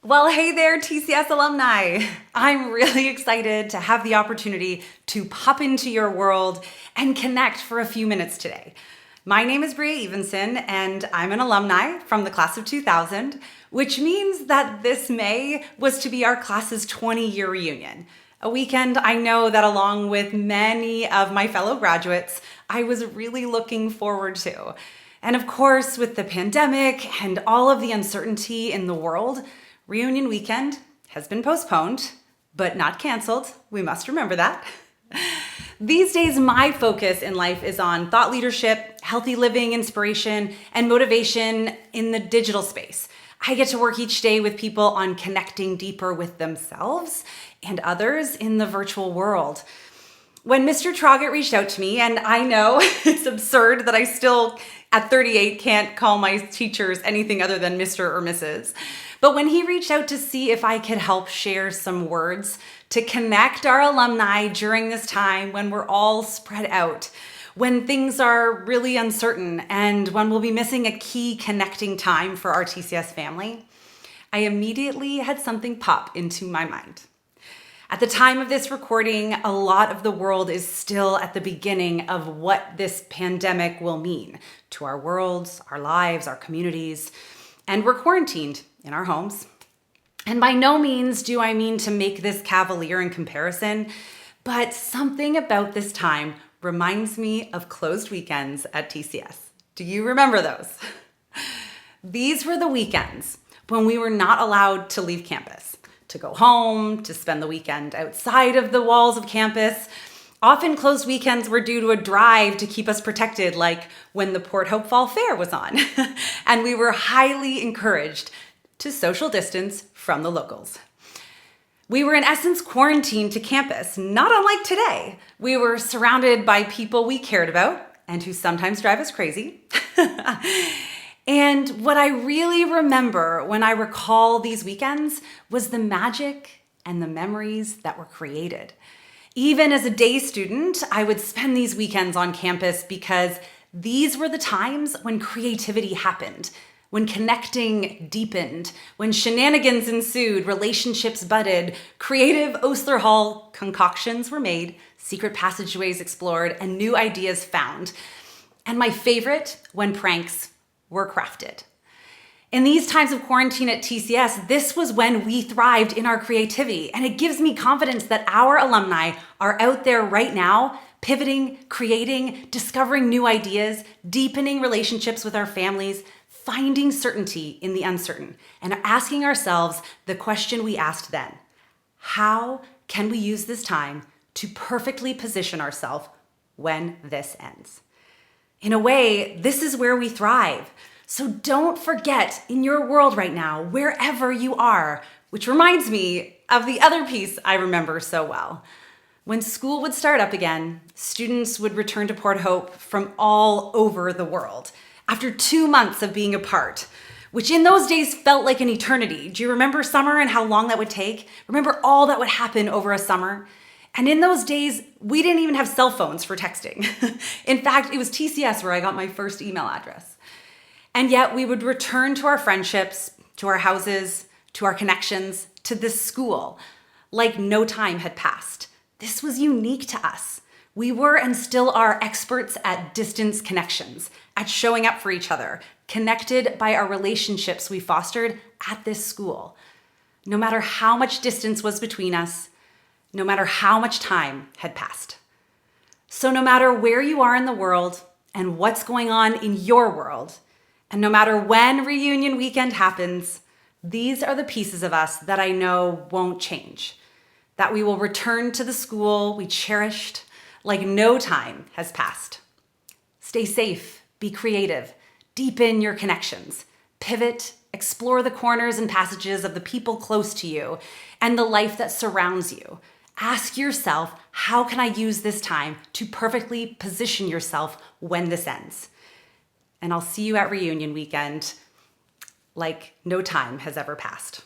Well, hey there, TCS Alumni. I'm really excited to have the opportunity to pop into your world and connect for a few minutes today. My name is Bria Evenson, and I'm an alumni from the class of 2000, which means that this May was to be our class's 20-year reunion. A weekend I know that along with many of my fellow graduates, I was really looking forward to. And of course, with the pandemic and all of the uncertainty in the world, reunion weekend has been postponed, but not canceled. We must remember that. These days, my focus in life is on thought leadership, healthy living, inspiration, and motivation in the digital space. I get to work each day with people on connecting deeper with themselves and others in the virtual world. When Mr. Troggett reached out to me, and I know it's absurd that I still, at 38, can't call my teachers anything other than Mr. or Mrs., but when he reached out to see if I could help share some words to connect our alumni during this time when we're all spread out, when things are really uncertain, and when we'll be missing a key connecting time for our TCS family, I immediately had something pop into my mind. At the time of this recording, a lot of the world is still at the beginning of what this pandemic will mean to our worlds, our lives, our communities, and we're quarantined in our homes. And by no means do I mean to make this cavalier in comparison, but something about this time reminds me of closed weekends at TCS. Do you remember those? These were the weekends when we were not allowed to leave campus, to go home, to spend the weekend outside of the walls of campus. Often closed weekends were due to a drive to keep us protected, like when the Port Hope Fall Fair was on. And we were highly encouraged to social distance from the locals. We were in essence quarantined to campus, not unlike today. We were surrounded by people we cared about and who sometimes drive us crazy. And what I really remember when I recall these weekends was the magic and the memories that were created. Even as a day student, I would spend these weekends on campus because these were the times when creativity happened, when connecting deepened, when shenanigans ensued, relationships budded, creative Osler Hall concoctions were made, secret passageways explored, and new ideas found. And my favorite, when pranks were crafted. In these times of quarantine at TCS, this was when we thrived in our creativity, and it gives me confidence that our alumni are out there right now, pivoting, creating, discovering new ideas, deepening relationships with our families, finding certainty in the uncertain, and asking ourselves the question we asked then: how can we use this time to perfectly position ourselves when this ends? In a way, this is where we thrive. So don't forget in your world right now, wherever you are, which reminds me of the other piece I remember so well. When school would start up again, students would return to Port Hope from all over the world after 2 months of being apart, which in those days felt like an eternity. Do you remember summer and how long that would take? Remember all that would happen over a summer? And in those days, we didn't even have cell phones for texting. In fact, it was TCS where I got my first email address. And yet we would return to our friendships, to our houses, to our connections, to this school, like no time had passed. This was unique to us. We were and still are experts at distance connections, at showing up for each other, connected by our relationships we fostered at this school. No matter how much distance was between us, no matter how much time had passed. So no matter where you are in the world and what's going on in your world, and no matter when reunion weekend happens, these are the pieces of us that I know won't change, that we will return to the school we cherished like no time has passed. Stay safe, be creative, deepen your connections, pivot, explore the corners and passages of the people close to you and the life that surrounds you. Ask yourself, how can I use this time to perfectly position yourself when this ends? And I'll see you at reunion weekend like no time has ever passed.